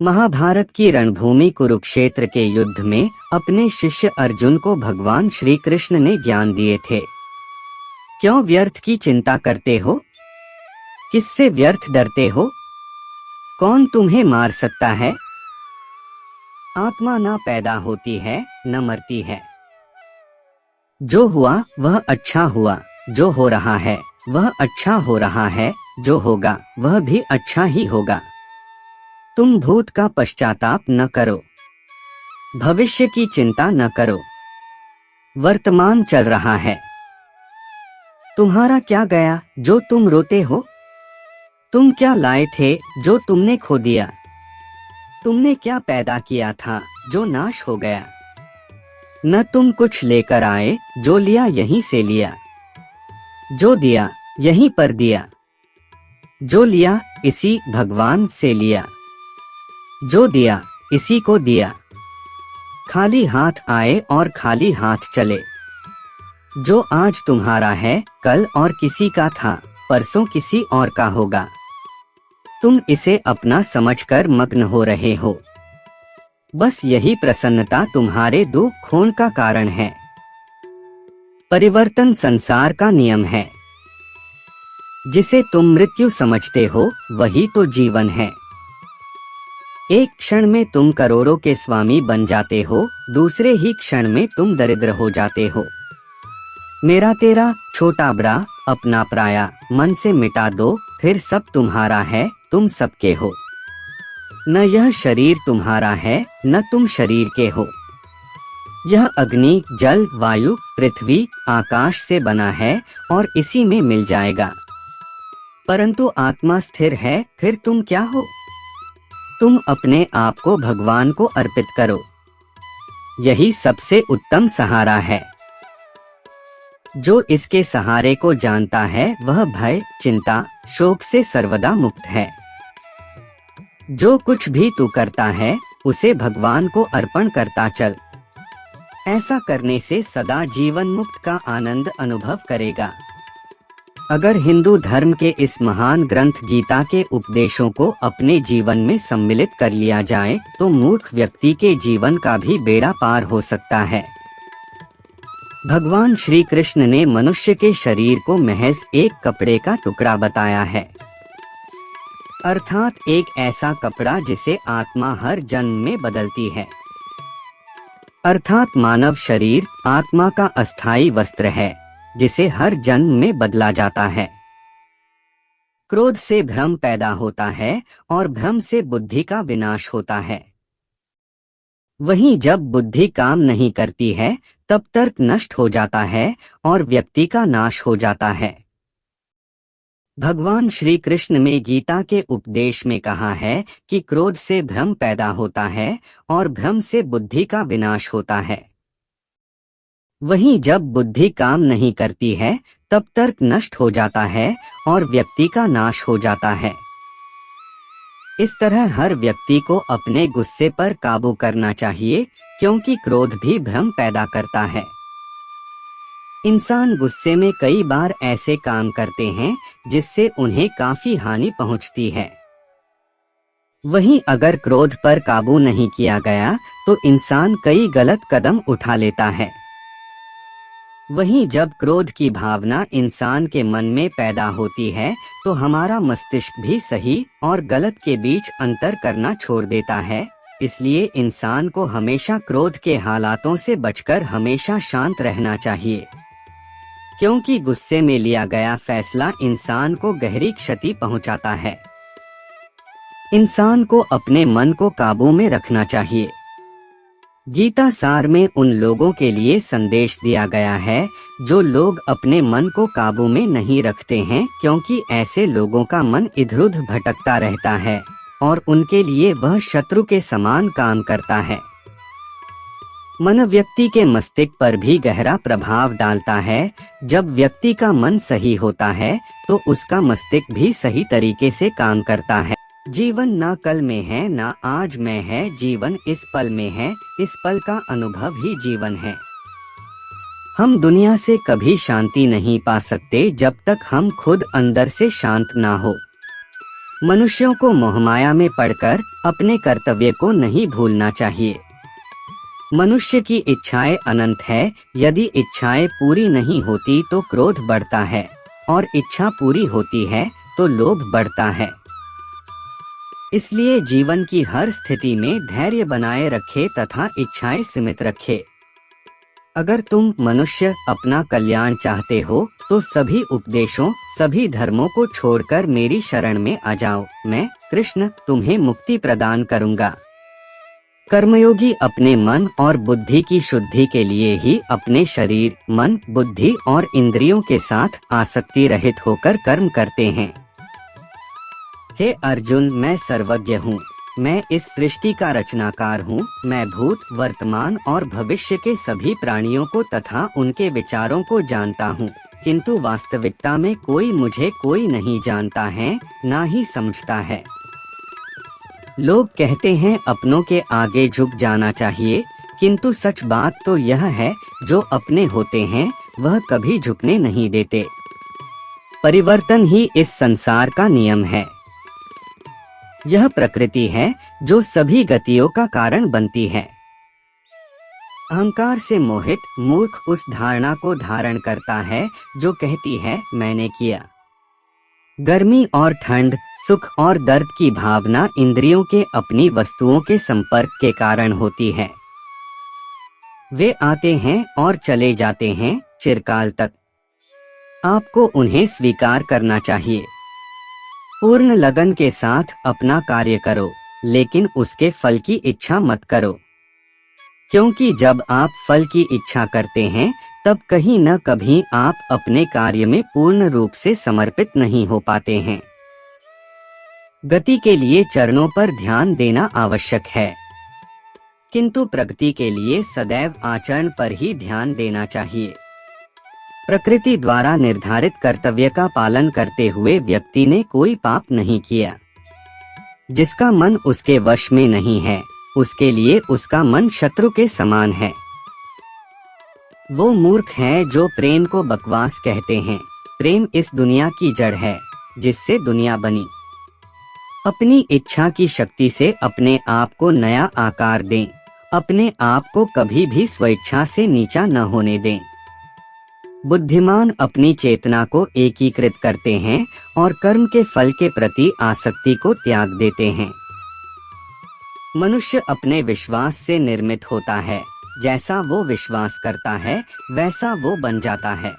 महाभारत की रणभूमि कुरुक्षेत्र के युद्ध में अपने शिष्य अर्जुन को भगवान श्री कृष्ण ने ज्ञान दिए थे। क्यों व्यर्थ की चिंता करते हो? किससे व्यर्थ डरते हो? कौन तुम्हें मार सकता है? आत्मा न पैदा होती है न मरती है। जो हुआ वह अच्छा हुआ, जो हो रहा है वह अच्छा हो रहा है, जो होगा वह भी अच्छा ही होगा। तुम भूत का पश्चाताप न करो, भविष्य की चिंता न करो। वर्तमान चल रहा है। तुम्हारा क्या गया जो तुम रोते हो? तुम क्या लाए थे जो तुमने खो दिया? तुमने क्या पैदा किया था जो नाश हो गया? न तुम कुछ लेकर आए, जो लिया यहीं से लिया। जो दिया यहीं पर दिया। जो लिया इसी भगवान से लिया। जो दिया इसी को दिया। खाली हाथ आए और खाली हाथ चले। जो आज तुम्हारा है कल और किसी का था, परसों किसी और का होगा। तुम इसे अपना समझकर मग्न हो रहे हो। बस यही प्रसन्नता तुम्हारे दुख खोन का कारण है। परिवर्तन संसार का नियम है। जिसे तुम मृत्यु समझते हो वही तो जीवन है। एक क्षण में तुम करोड़ों के स्वामी बन जाते हो, दूसरे ही क्षण में तुम दरिद्र हो जाते हो। मेरा तेरा, छोटा बड़ा, अपना पराया मन से मिटा दो, फिर सब तुम्हारा है, तुम सबके हो। न यह शरीर तुम्हारा है न तुम शरीर के हो। यह अग्नि, जल, वायु, पृथ्वी, आकाश से बना है और इसी में मिल जाएगा। परंतु आत्मा स्थिर है, फिर तुम क्या हो? तुम अपने आप को भगवान को अर्पित करो। यही सबसे उत्तम सहारा है। जो इसके सहारे को जानता है वह भय, चिंता, शोक से सर्वदा मुक्त है। जो कुछ भी तू करता है उसे भगवान को अर्पण करता चल। ऐसा करने से सदा जीवन मुक्त का आनंद अनुभव करेगा। अगर हिंदू धर्म के इस महान ग्रंथ गीता के उपदेशों को अपने जीवन में सम्मिलित कर लिया जाए तो मूर्ख व्यक्ति के जीवन का भी बेड़ा पार हो सकता है। भगवान श्री कृष्ण ने मनुष्य के शरीर को महज एक कपड़े का टुकड़ा बताया है, अर्थात एक ऐसा कपड़ा जिसे आत्मा हर जन्म में बदलती है। अर्थात मानव शरीर आत्मा का अस्थायी वस्त्र है जिसे हर जन्म में बदला जाता है। क्रोध से भ्रम पैदा होता है और भ्रम से बुद्धि का विनाश होता है। वहीं जब बुद्धि काम नहीं करती है तब तर्क नष्ट हो जाता है और व्यक्ति का नाश हो जाता है। भगवान श्री कृष्ण में गीता के उपदेश में कहा है कि क्रोध से भ्रम पैदा होता है और भ्रम से बुद्धि का विनाश होता है। वहीं जब बुद्धि काम नहीं करती है तब तर्क नष्ट हो जाता है और व्यक्ति का नाश हो जाता है। इस तरह हर व्यक्ति को अपने गुस्से पर काबू करना चाहिए, क्योंकि क्रोध भी भ्रम पैदा करता है। इंसान गुस्से में कई बार ऐसे काम करते हैं जिससे उन्हें काफी हानि पहुंचती है। वहीं अगर क्रोध पर काबू नहीं किया गया तो इंसान कई गलत कदम उठा लेता है। वहीं जब क्रोध की भावना इंसान के मन में पैदा होती है तो हमारा मस्तिष्क भी सही और गलत के बीच अंतर करना छोड़ देता है। इसलिए इंसान को हमेशा क्रोध के हालातों से बचकर हमेशा शांत रहना चाहिए, क्योंकि गुस्से में लिया गया फैसला इंसान को गहरी क्षति पहुंचाता है। इंसान को अपने मन को काबू में रखना चाहिए। गीता सार में उन लोगों के लिए संदेश दिया गया है जो लोग अपने मन को काबू में नहीं रखते हैं, क्योंकि ऐसे लोगों का मन इधर-उधर भटकता रहता है और उनके लिए वह शत्रु के समान काम करता है। मन व्यक्ति के मस्तिष्क पर भी गहरा प्रभाव डालता है। जब व्यक्ति का मन सही होता है तो उसका मस्तिष्क भी सही तरीके से काम करता है। जीवन ना कल में है ना आज में है, जीवन इस पल में है, इस पल का अनुभव ही जीवन है। हम दुनिया से कभी शांति नहीं पा सकते जब तक हम खुद अंदर से शांत ना हो। मनुष्यों को मोहमाया में पड़कर अपने कर्तव्य को नहीं भूलना चाहिए। मनुष्य की इच्छाएं अनंत है। यदि इच्छाएं पूरी नहीं होती तो क्रोध बढ़ता है, और इच्छा पूरी होती है तो लोभ बढ़ता है। इसलिए जीवन की हर स्थिति में धैर्य बनाए रखे तथा इच्छाएं सीमित रखे। अगर तुम मनुष्य अपना कल्याण चाहते हो तो सभी उपदेशों, सभी धर्मों को छोड़कर मेरी शरण में आ जाओ। मैं कृष्ण तुम्हें मुक्ति प्रदान करूंगा। कर्मयोगी अपने मन और बुद्धि की शुद्धि के लिए ही अपने शरीर, मन, बुद्धि और इंद्रियों के साथ आसक्ति रहित होकर कर्म करते हैं। हे अर्जुन, मैं सर्वज्ञ हूँ। मैं इस सृष्टि का रचनाकार हूँ। मैं भूत, वर्तमान और भविष्य के सभी प्राणियों को तथा उनके विचारों को जानता हूँ, किंतु वास्तविकता में मुझे कोई नहीं जानता है, ना ही समझता है। लोग कहते हैं अपनों के आगे झुक जाना चाहिए, किंतु सच बात तो यह है, जो अपने होते हैं वह कभी झुकने नहीं देते। परिवर्तन ही इस संसार का नियम है। यह प्रकृति है जो सभी गतियों का कारण बनती है। अहंकार से मोहित मूर्ख उस धारणा को धारण करता है जो कहती है मैंने किया। गर्मी और ठंड, सुख और दर्द की भावना इंद्रियों के अपनी वस्तुओं के संपर्क के कारण होती है। वे आते हैं और चले जाते हैं चिरकाल तक। आपको उन्हें स्वीकार करना चाहिए। पूर्ण लगन के साथ अपना कार्य करो, लेकिन उसके फल की इच्छा मत करो, क्योंकि जब आप फल की इच्छा करते हैं तब कहीं न कभी आप अपने कार्य में पूर्ण रूप से समर्पित नहीं हो पाते हैं। गति के लिए चरणों पर ध्यान देना आवश्यक है, किंतु प्रगति के लिए सदैव आचरण पर ही ध्यान देना चाहिए। प्रकृति द्वारा निर्धारित कर्तव्य का पालन करते हुए व्यक्ति ने कोई पाप नहीं किया। जिसका मन उसके वश में नहीं है, उसके लिए उसका मन शत्रु के समान है। वो मूर्ख हैं जो प्रेम को बकवास कहते हैं। प्रेम इस दुनिया की जड़ है जिससे दुनिया बनी। अपनी इच्छा की शक्ति से अपने आप को नया आकार दें। अपने आप को कभी भी स्वेच्छा से नीचा न होने दें। बुद्धिमान अपनी चेतना को एकीकृत करते हैं और कर्म के फल के प्रति आसक्ति को त्याग देते हैं। मनुष्य अपने विश्वास से निर्मित होता है। जैसा वो विश्वास करता है वैसा वो बन जाता है।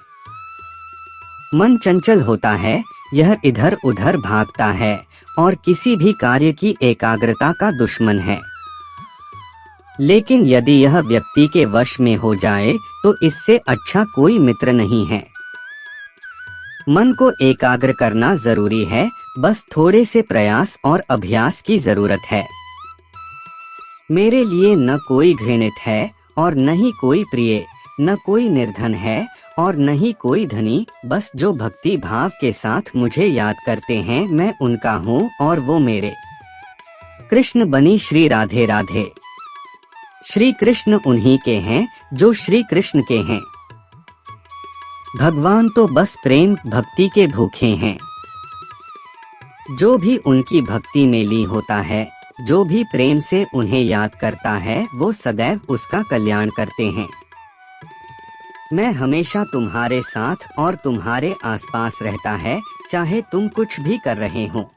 मन चंचल होता है, यह इधर उधर भागता है और किसी भी कार्य की एकाग्रता का दुश्मन है। लेकिन यदि यह व्यक्ति के वश में हो जाए तो इससे अच्छा कोई मित्र नहीं है। मन को एकाग्र करना जरूरी है, बस थोड़े से प्रयास और अभ्यास की जरूरत है। मेरे लिए न कोई घृणित है और न ही कोई प्रिय, न कोई निर्धन है और न ही कोई धनी। बस जो भक्ति भाव के साथ मुझे याद करते हैं मैं उनका हूँ और वो मेरे। कृष्ण बनी श्री राधे राधे। श्री कृष्ण उन्हीं के हैं जो श्री कृष्ण के हैं। भगवान तो बस प्रेम भक्ति के भूखे हैं। जो भी उनकी भक्ति में लीन होता है, जो भी प्रेम से उन्हें याद करता है, वो सदैव उसका कल्याण करते हैं। मैं हमेशा तुम्हारे साथ और तुम्हारे आसपास रहता है, चाहे तुम कुछ भी कर रहे हो।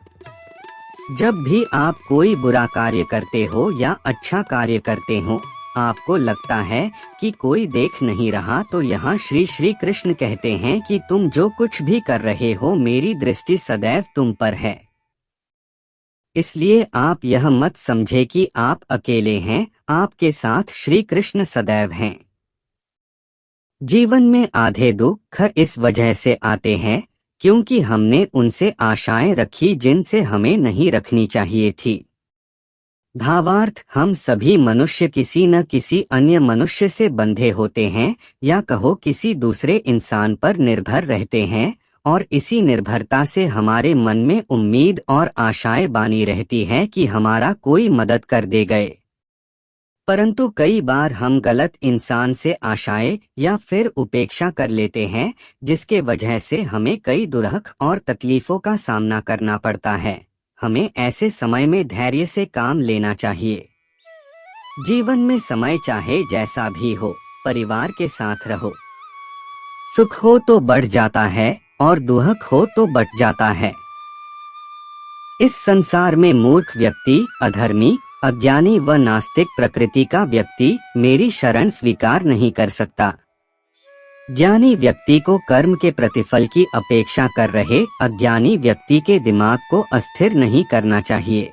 जब भी आप कोई बुरा कार्य करते हो या अच्छा कार्य करते हो, आपको लगता है कि कोई देख नहीं रहा, तो यहाँ श्री श्री कृष्ण कहते हैं कि तुम जो कुछ भी कर रहे हो मेरी दृष्टि सदैव तुम पर है। इसलिए आप यह मत समझे कि आप अकेले हैं, आपके साथ श्री कृष्ण सदैव हैं। जीवन में आधे दुख इस वजह से आते हैं क्योंकि हमने उनसे आशाएं रखी जिनसे हमें नहीं रखनी चाहिए थी। भावार्थ, हम सभी मनुष्य किसी न किसी अन्य मनुष्य से बंधे होते हैं, या कहो किसी दूसरे इंसान पर निर्भर रहते हैं, और इसी निर्भरता से हमारे मन में उम्मीद और आशाएं बानी रहती है कि हमारा कोई मदद कर दे गए। परंतु कई बार हम गलत इंसान से आशाएं या फिर उपेक्षा कर लेते हैं, जिसके वजह से हमें कई दुर्ख और तकलीफों का सामना करना पड़ता है। हमें ऐसे समय में धैर्य से काम लेना चाहिए। जीवन में समय चाहे जैसा भी हो, परिवार के साथ रहो। सुख हो तो बढ़ जाता है और दुख हो तो बट जाता है। इस संसार में मूर्ख व्यक्ति, अधर्मी, अज्ञानी व नास्तिक प्रकृति का व्यक्ति मेरी शरण स्वीकार नहीं कर सकता। ज्ञानी व्यक्ति को कर्म के प्रतिफल की अपेक्षा कर रहे अज्ञानी व्यक्ति के दिमाग को अस्थिर नहीं करना चाहिए।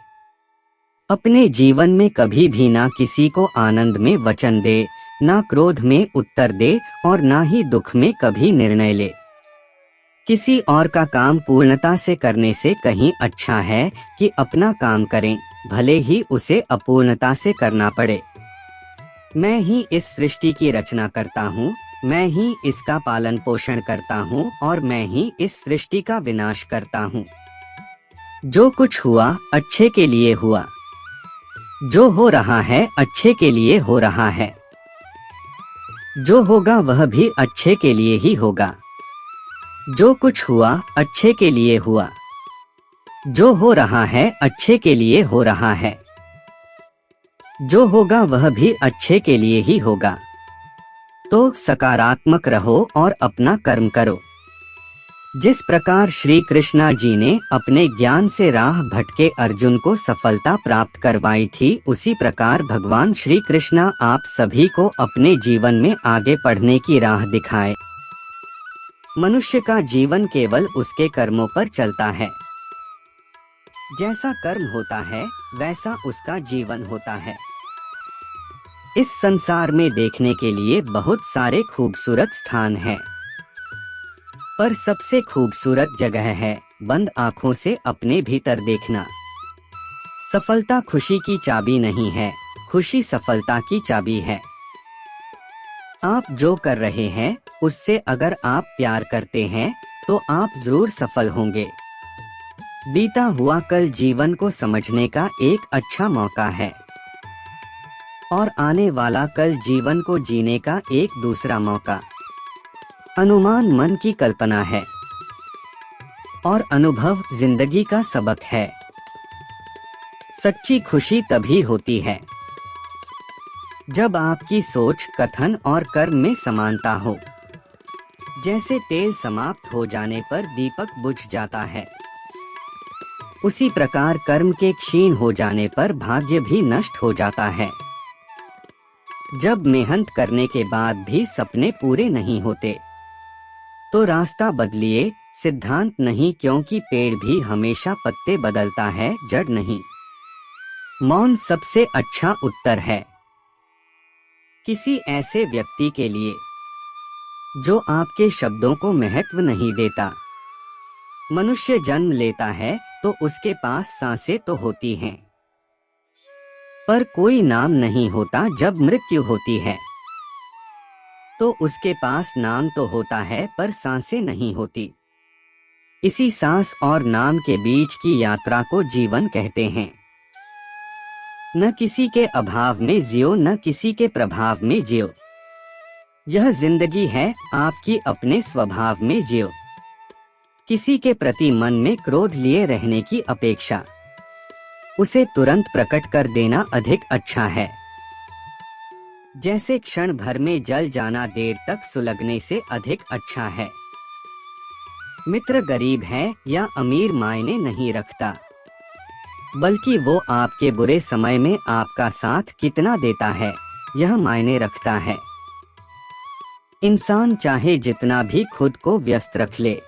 अपने जीवन में कभी भी ना किसी को आनंद में वचन दे, ना क्रोध में उत्तर दे और ना ही दुख में कभी निर्णय ले। किसी और का काम पूर्णता से करने से कहीं अच्छा है कि अपना काम करें, भले ही उसे अपूर्णता से करना पड़े। मैं ही इस सृष्टि की रचना करता हूँ, मैं ही इसका पालन पोषण करता हूँ और मैं ही इस सृष्टि का विनाश करता हूँ। जो कुछ हुआ अच्छे के लिए हुआ, जो हो रहा है अच्छे के लिए हो रहा है, जो होगा वह भी अच्छे के लिए ही होगा। जो कुछ हुआ अच्छे के लिए हुआ, जो हो रहा है अच्छे के लिए हो रहा है, जो होगा वह भी अच्छे के लिए ही होगा। तो सकारात्मक रहो और अपना कर्म करो। जिस प्रकार श्री कृष्णा जी ने अपने ज्ञान से राह भटके अर्जुन को सफलता प्राप्त करवाई थी, उसी प्रकार भगवान श्री कृष्णा आप सभी को अपने जीवन में आगे बढ़ने की राह दिखाए। मनुष्य का जीवन केवल उसके कर्मों पर चलता है। जैसा कर्म होता है वैसा उसका जीवन होता है। इस संसार में देखने के लिए बहुत सारे खूबसूरत स्थान हैं, पर सबसे खूबसूरत जगह है बंद आँखों से अपने भीतर देखना। सफलता खुशी की चाबी नहीं है, खुशी सफलता की चाबी है। आप जो कर रहे हैं उससे अगर आप प्यार करते हैं तो आप जरूर सफल होंगे। बीता हुआ कल जीवन को समझने का एक अच्छा मौका है और आने वाला कल जीवन को जीने का एक दूसरा मौका। अनुमान मन की कल्पना है और अनुभव जिंदगी का सबक है। सच्ची खुशी तभी होती है जब आपकी सोच, कथन और कर्म में समानता हो। जैसे तेल समाप्त हो जाने पर दीपक बुझ जाता है, उसी प्रकार कर्म के क्षीण हो जाने पर भाग्य भी नष्ट हो जाता है। जब मेहनत करने के बाद भी सपने पूरे नहीं होते तो रास्ता बदलिए, सिद्धांत नहीं, क्योंकि पेड़ भी हमेशा पत्ते बदलता है, जड़ नहीं। मौन सबसे अच्छा उत्तर है किसी ऐसे व्यक्ति के लिए जो आपके शब्दों को महत्व नहीं देता। मनुष्य जन्म लेता है तो उसके पास सांसें तो होती हैं, पर कोई नाम नहीं होता। जब मृत्यु होती है तो उसके पास नाम तो होता है पर सांसें नहीं होती। इसी सांस और नाम के बीच की यात्रा को जीवन कहते हैं। न किसी के अभाव में जियो, न किसी के प्रभाव में जियो। यह जिंदगी है आपकी, अपने स्वभाव में जियो। किसी के प्रति मन में क्रोध लिए रहने की अपेक्षा उसे तुरंत प्रकट कर देना अधिक अच्छा है। जैसे क्षण भर में जल जाना देर तक सुलगने से अधिक अच्छा है। मित्र गरीब है या अमीर मायने नहीं रखता, बल्कि वो आपके बुरे समय में आपका साथ कितना देता है यह मायने रखता है। इंसान चाहे जितना भी खुद को व्यस्त रख ले,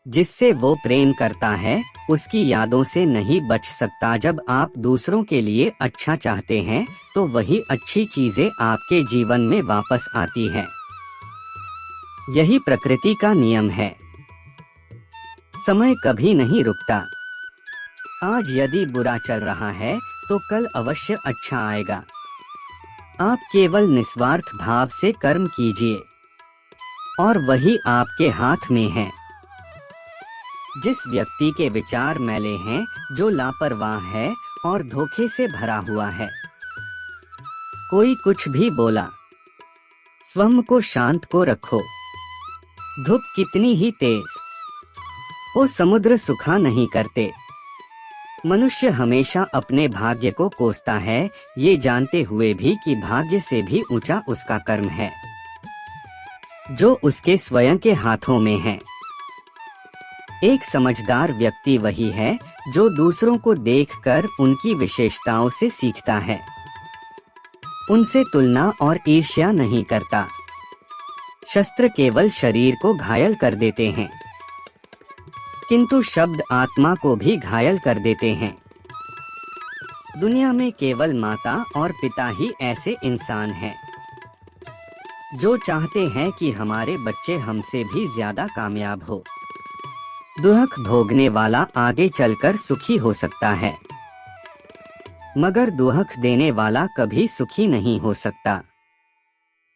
जिससे वो प्रेम करता है उसकी यादों से नहीं बच सकता। जब आप दूसरों के लिए अच्छा चाहते हैं तो वही अच्छी चीजें आपके जीवन में वापस आती हैं। यही प्रकृति का नियम है। समय कभी नहीं रुकता। आज यदि बुरा चल रहा है तो कल अवश्य अच्छा आएगा। आप केवल निस्वार्थ भाव से कर्म कीजिए और वही आपके हाथ में है। जिस व्यक्ति के विचार मैले हैं, जो लापरवाह है और धोखे से भरा हुआ है, कोई कुछ भी बोला, स्वयं को शांत को रखो। धूप कितनी ही तेज हो, समुद्र सुखा नहीं करते। मनुष्य हमेशा अपने भाग्य को कोसता है, ये जानते हुए भी कि भाग्य से भी ऊंचा उसका कर्म है, जो उसके स्वयं के हाथों में है। एक समझदार व्यक्ति वही है जो दूसरों को देखकर उनकी विशेषताओं से सीखता है, उनसे तुलना और ईर्ष्या नहीं करता। शस्त्र केवल शरीर को घायल कर देते हैं, किंतु शब्द आत्मा को भी घायल कर देते हैं। दुनिया में केवल माता और पिता ही ऐसे इंसान हैं जो चाहते हैं कि हमारे बच्चे हमसे भी ज्यादा कामयाब हो। दुख भोगने वाला आगे चलकर सुखी हो सकता है, मगर दुख देने वाला कभी सुखी नहीं हो सकता।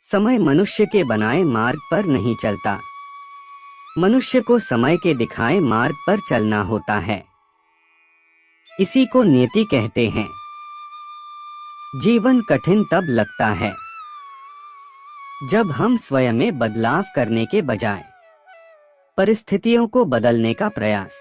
समय मनुष्य के बनाए मार्ग पर नहीं चलता, मनुष्य को समय के दिखाए मार्ग पर चलना होता है। इसी को नियति कहते हैं। जीवन कठिन तब लगता है जब हम स्वयं में बदलाव करने के बजाय परिस्थितियों को बदलने का प्रयास